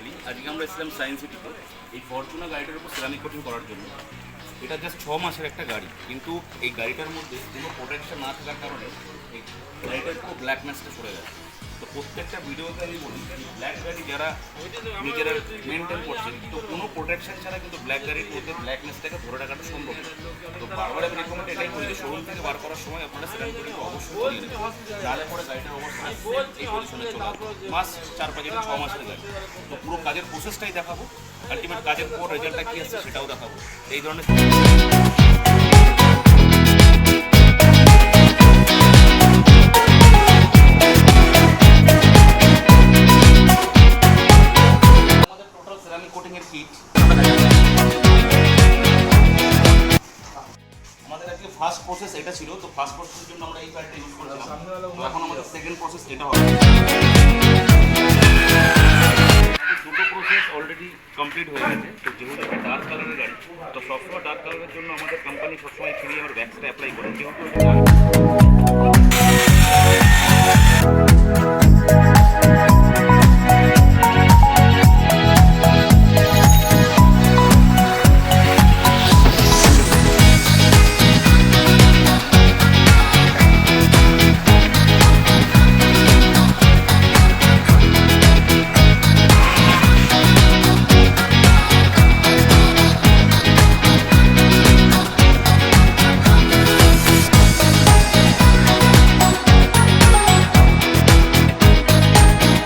Actually আজকে আমরা এসেছিলাম সায়েন্স সিটিতে এই ফরচুনা গাড়িটার উপর সেরামিক কোটিং করার জন্য। এটা জাস্ট 6 মাসের একটা গাড়ি, কিন্তু এই গাড়িটার মধ্যে কোনো প্রোটেকশন না থাকার কারণে এই গাড়িটার পুরো ব্ল্যাকনেসটা সরে গেছে। তো প্রত্যেকটা ভিডিওতে আমি বলি ব্ল্যাক গাড়ি যারা নিজেরা মেনটেন করছেন, তো কোনো প্রোটেকশন ছাড়া কিন্তু ব্ল্যাক গাড়ির মধ্যে ব্ল্যাকনেসটাকে ধরে রাখাটা সম্ভব না। তো বারবার আমি রেকমেন্ড এটাই করি যে শোরুম থেকে বার করার সময় আপনারা সেরামিক কোটিং অবশ্যই করিয়ে নেবেন, তাহলে পরে গাড়িটার অবস্থা এই পজিশনে চলে আসবে। মাস 4-5 6 মাসের গাড়ি। তো পুরো কাজের প্রসেসটাই দেখাবো, আলটিমেট কাজের পর রেজাল্টটা কী আসছে সেটাও দেখাবো। এই ধরনের কোটিং এর কিট আমাদের আজকে ফার্স্ট প্রসেস এটা ছিল। তো ফার্স্ট প্রসেসের জন্য আমরা এই প্যাডটা ইউজ করেছিলাম। তো এখন আমাদের সেকেন্ড প্রসেস এটা হবে। দুটো প্রসেস অলরেডি কমপ্লিট হয়ে গেছে। তো যেহেতু একটা ডার্ক কালারের গাড়ি, তো সবসময় ডার্ক কালারের জন্য আমাদের কোম্পানি সবসময় ফ্রি আমার ব্যাক্সটা অ্যাপ্লাই করে, যেহেতু